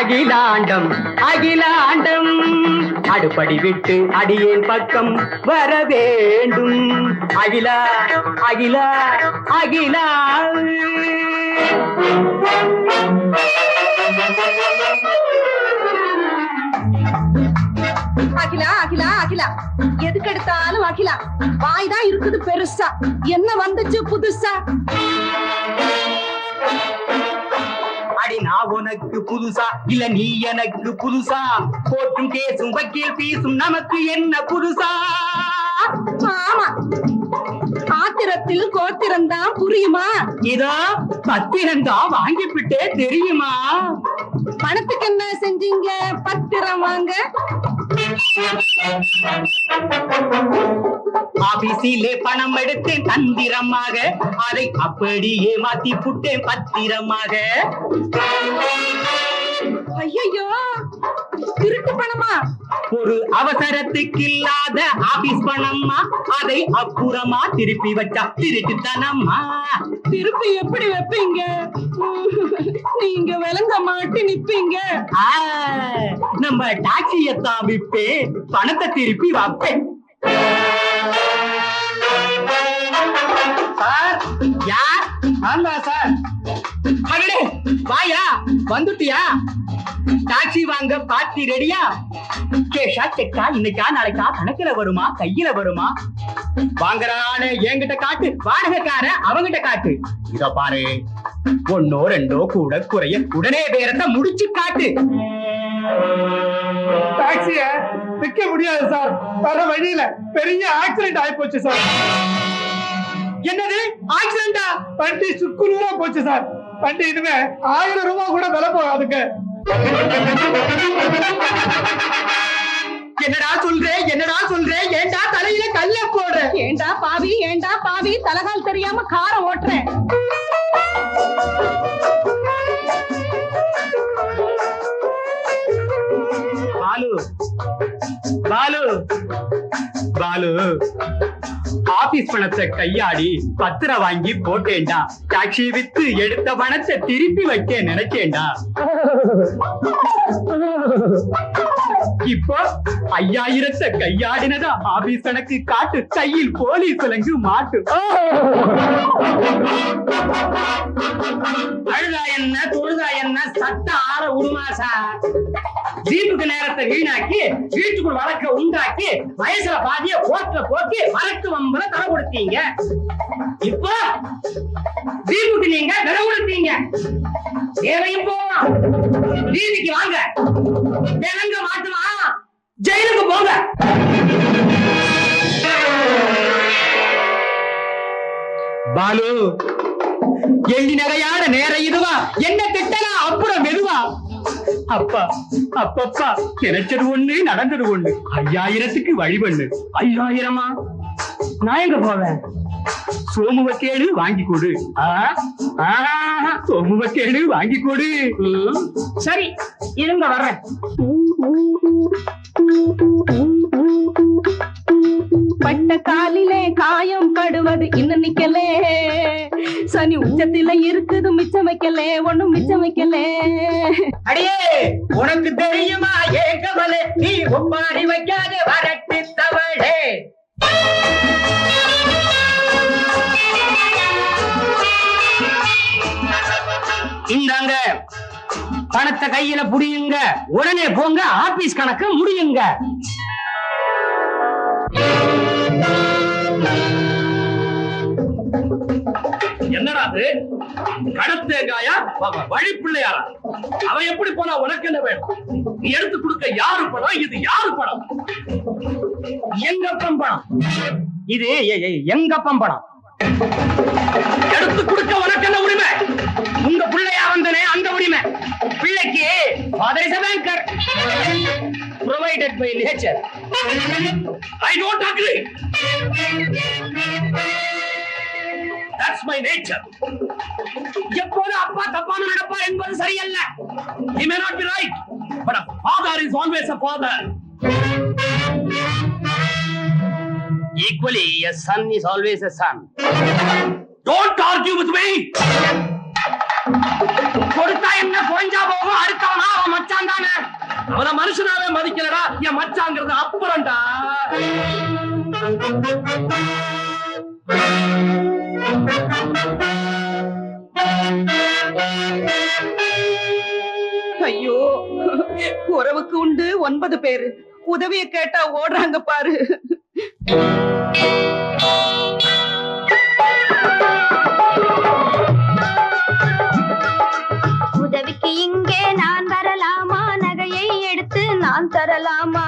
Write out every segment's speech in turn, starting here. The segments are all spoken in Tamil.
அகிலாண்டம் அகிலாண்டம் அடுப்படி விட்டு அடியேன் பக்கம் வர வேண்டும். அகிலா அகிலா அகிலா. அகிலா அகிலா அகிலா, எதுக்கு எடுத்தாலும் அகிலா. வாய்தான் இருக்குது பெருசா, என்ன வந்துச்சு புதுசா? அடி நான் உனக்கு புதுசா இல்ல நீ எனக்கு புதுசா? கோர்ட்டும் கேசும் வக்கீல் பீசும் நமக்கு என்ன புதுசா? ஆமா, ஆத்திரத்தில் கோத்திரம் தான் புரியுமா? இதோ பத்திரம் தான் வாங்கிவிட்டே தெரியுமா? பணத்துக்கு என்ன செஞ்சீங்க? பத்திரம் வாங்க. ஆபீஸிலே பணம் எடுத்தேன் தந்திரமாக, அதை அப்படியே மாத்தி புட்டேன் பத்திரமாக. ஐயோ, திருட்டு பணமா? ஒரு அவசரத்துக்கு இல்லாத ஆபீஸ் பணம்மா, அதை அப்புறமா திருப்பி வச்சா திருட்டுத்தனம்மா. திருப்பி எப்படி வைப்பீங்க? நீங்க விளங்க மாட்டி நிப்பீங்க. நம்ம டாக்ஸியத்தான் விப்பேன், பணத்தை திருப்பி வைப்பேன். சார், யார்? ஆமா சார். மகளே வாயா, வந்துட்டியா? டாக்ஸி வாங்க பார்ட்டி ரெடியா? கேஷா செக்கா, இன்னைக்கா நாளைக்கா, கணக்குல வருமா கையில வருமா? வாங்குறானே என்கிட்ட காட்டு, வாடகைக்கார அவங்கிட்ட காட்டு. இத பாரு, ஒன்னோ ரெண்டோ கூட குறைய உடனே பேரத்தை முடிச்சு காட்டு. டாக்ஸிய விற்க முடியாது சார், வர வழியில பெரிய ஆக்சிடென்ட் ஆகி போச்சு சார். என்னது ஆக்சிடென்டா? வண்டி சுக்குநூறா போச்சு சார். வண்டி இனிமே 1000 ரூபாய் கூட விலை போகாதுங்க. என்னடா சொல்றேன், என்னடா சொல்றேன்? ஏண்டா தலையில கல்ல போடுற? ஏண்டா பாவி, ஏண்டா பாவி, தலகால் தெரியாம காரை ஓட்டுறேன். பாலு பாலு பாலு, ஆபீஸ் பணத்தை கையாடி பத்திரம் வாங்கி போட்டேன்டா. டாக்ஸி வித்து எடுத்த பணத்தை திருப்பி வைக்க நினைச்சேன்டா. இப்போ 5000 கையாடினதா ஆபீஸ் கணக்கு காட்டு, கையில் போலீஸ் விலங்கு மாட்டு. அழுதா என்ன தொழுதா என்ன, சட்ட ஆற உருமா சார். ஜீப்புக்கு நேரத்தை வீணாக்கி வீட்டுக்குள் வழக்க உண்டாக்கி வயசுல பாதிய போட்டுல போட்டு வழக்கு வம்புல தலை கொடுத்தீங்க. இப்போ ஜீப்புக்கு நீங்க விலை கொடுத்தீங்க. தேவையும் போவோம், வீதிக்கு வாங்க. விலங்க மாட்டுமா, ஜெயிலுக்கு போங்க. பாலு, எள்ளி நகையாட நேர இதுவா? என்ன திட்டலாம் அப்புறம் மெதுவா? அப்பா அப்பப்பா, நினைச்சது ஒண்ணு நடந்தது ஒண்ணு. 5000க்கு வழி பண்ணு. 5000மா? நான் எங்க போவேன்? சோமு வக்கேடு வாங்கி கொடு. சோமு வக்கேடு வாங்கி கொடு. சரி இருங்க வர்றேன். பட்ட காலிலே காயம் படுவது இன்னும் நிக்கலே, சனி உச்சத்தில இருக்குது மிச்சம் வைக்கலே, ஒண்ணும் மிச்சம் வைக்கலே. அடியே உனக்கு தெரியுமா ஏன் கவலை, நீ ஒப்பாரி வைக்காத வரட்டு தவளே. இந்தாங்க பணத்தை கையில புடியுங்க, உடனே போங்க ஆபீஸ் கணக்கு முடியுங்க. என்னடா அது? கடத்தேங்காயா வழி பிள்ளையாரா? அவன் எப்படி போனா உனக்கு என்ன வேணும்? நீ எடுத்து கொடுக்க யாரு பணம்? இது யாரு பணம்? எங்கப்பம் பணம் இது, எங்கப்பம் பணம். எடுத்து கொடுக்க உனக்கு என்ன உரிமை? உங்க பிள்ளையா வந்தனே அந்த உரிமை. பிள்ளைக்கு father is a banker, provided by nature. I don't agree. That's my nature. எப்போது அப்பா தப்பான நடப்பார் என்பது சரியல்ல. He may not be right, but a father is always a father. Equally, a son is always a son. Don't argue with me. கொடுத்தா என்ன குறைஞ்சா போகும், அடுத்தவனா அவன் மச்சா அவன மனுஷனாவே மதிக்கலடா, என் மச்சாங்கிறது அப்புறம்டா. ஐயோ, உறவுக்கு உண்டு 9 பேரு, உதவிய கேட்டா ஓடுறாங்க பாரு. உதவிக்கு இங்கே நான் வரலாமா? நகையை எடுத்து நான் தரலாமா?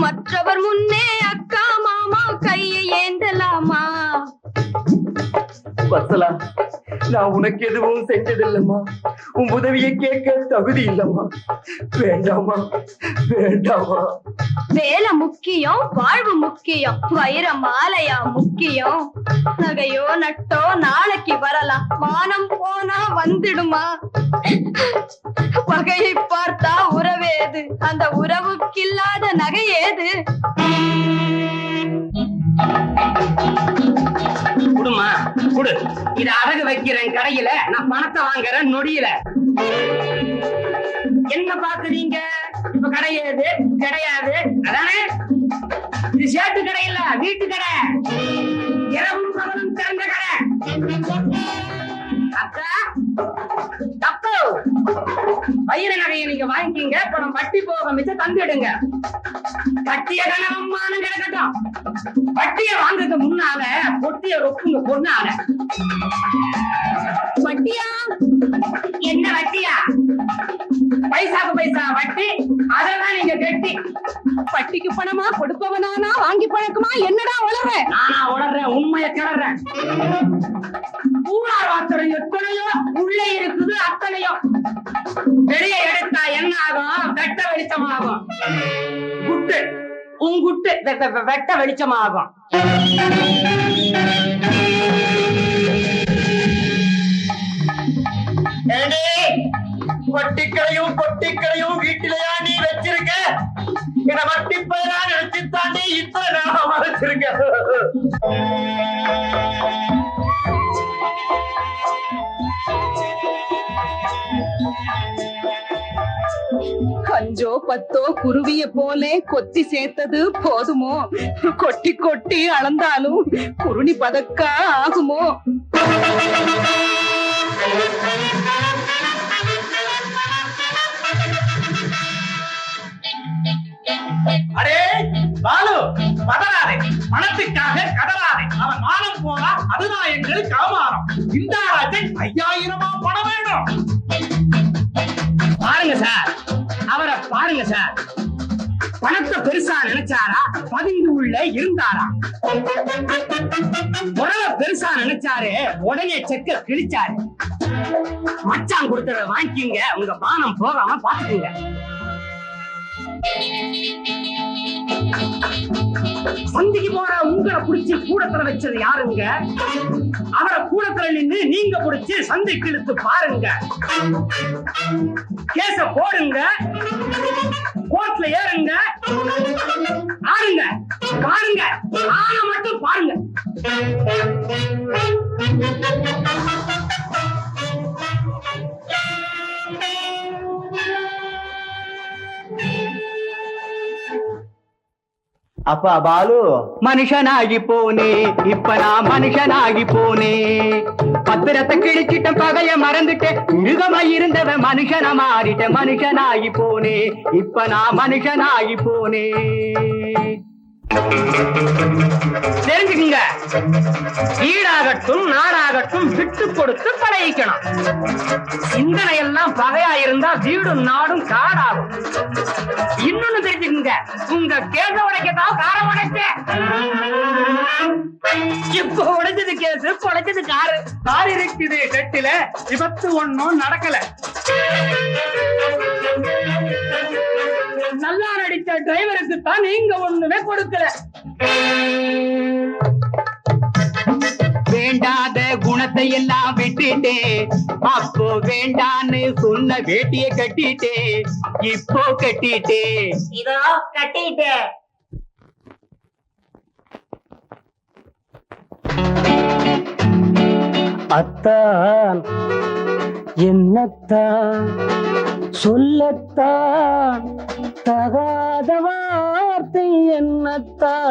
மற்றவர் முன்னே அக்கா மாமா கையை ஏந்தலாமா? வசலா, நான் உனக்கு எதுவும் செஞ்சதில்லம்மா. உன் உதவியை கேட்க தகுதி இல்லம்மா. வேண்டாமா, வேண்டாமா. வேலை முக்கியம், வாழ்வு முக்கியம், வைர மாலையா முக்கியம். நகையோ நட்டோ நாளைக்கு வரலாம், மானம் போனா வந்துடுமா? வகையை பார்த்தா உறவேது, அந்த உறவுக்கில்லாத நகை ஏது? குடுமா குடு, இத அடகு வைக்கிறேன் கடையில, நான் பணத்தை வாங்குறேன் நொடியில. என்ன பாக்குறீங்க? இப்ப கடை ஏது? கிடையாது, அதானே? இது சேட்டு கடை இல்ல, வீட்டு கடை, இரவும் பகலும் திறந்த கடை. அக்கா தப்பு, வைர நகையை நீங்க வாங்கிக்கிங்க, பணம் வட்டி போக மிச்சம் தந்துடுங்க. கட்டிய கனவம்மானு கிடக்கட்டும், வட்டிய வாங்குறது முன்னால பொட்டிய ரொக்குங்க பொண்ணால. வட்டியா? என்ன வட்டியா? பைசாக்கு பைசா வட்டி, அதெல்லாம் நீங்க கட்டி. பட்டிக்கு பணமா கொடுப்பவனானா வாங்கி பழக்கமா? என்னடா உளற? நானா உணர்றேன், உண்மையை கிளறேன். ஊரார் வார்த்தை எத்தனையோ உள்ளே இருக்குது அத்தனையோ. வெளியே எடுத்தா என்ன ஆகும்? வெட்ட வெளிச்சமாகும். குட்டு உங்குட்டு வெட்ட வெளிச்சமாகும். வட்டிக்கடையும் பொட்டிக்கடையும் வீட்டிலையா நீ வச்சிருக்க? என வட்டி பயிரா நினைச்சுத்தான் நீ இத்தனை நேரம் மறைச்சிருக்க. அஞ்சோ பத்தோ குருவிய போலே கொத்தி சேர்த்தது போதுமோ? கொட்டி கொட்டி அளந்தாலும் குருணி பதக்கா ஆகுமோ? அரே பாலு, பதறாதே, பணத்துக்காக கதறாதே. அவன் மானம் போனா அதுதான் எங்களுக்கு அவமானம். இந்த ராஜன் 5000 பணம் வேணும். பாருங்க சார், அவரை பாருங்க சார். பணத்தை பெருசா நினைச்சாரா? பதுங்கி உள்ள இருந்தாரா? உறவை பெருசா நினைச்சாரு, உடனே செக்க கிழிச்சாரு. மச்சான் கொடுத்தத வாங்கிக்கிங்க, உங்க மானம் போகாம பாத்துக்குங்க. சந்திக்கு போற உங்களை புடிச்சு கூடத்துல வச்சது யாருங்க? அவரை கூடத்துல நின்று நீங்க புடிச்சு சந்தைக்கு இழுத்து பாருங்க. கேச போடுங்க, கோர்ட்ல ஏறுங்க, ஆடுங்க, பாருங்க, ஆன மட்டும் பாருங்க. அப்பா பாலு, மனுஷனாகி போனே, இப்ப நான் மனுஷனாகி போனே. பத்திரத்தை கிழிச்சிட்ட, பகைய மறந்துட்டேன், மிருகமாய் இருந்தவன் மனுஷனா மாறிட்டேன். மனுஷனாகி போனே, இப்ப நான் மனுஷனாகி போனே. தெரிஞ்சுக்குங்க, வீடாகட்டும் நாடாகட்டும் விட்டு கொடுத்து பழகிக்கணும். சிந்தனை எல்லாம் பகையா இருந்தா வீடும் நாடும் காடாகும். இன்னொன்னு தெரிஞ்சுக்குங்க, உங்க கேச உடைக்கத்தான் காரம் உடைச்ச. இப்ப உடைச்சது கேசு, உடைச்சது காரு. கார் இருக்குது கட்டில, விபத்து ஒண்ணும் நடக்கல. நல்லா நடிச்ச டிரைவருக்கு தான் நீங்க ஒண்ணுமே கொடுக்கல. வேண்டாத குணத்தை எல்லாம் விட்டுட்டே, அப்போ வேண்டான்னு சொன்ன வேட்டியை கட்டிட்டே, இப்போ கட்டிட்டே. இதோ கட்டிட்டே. அத்தான் என்னத்தான் சொல்லத்தான் தகாத வார்த்தை என்னத்தான்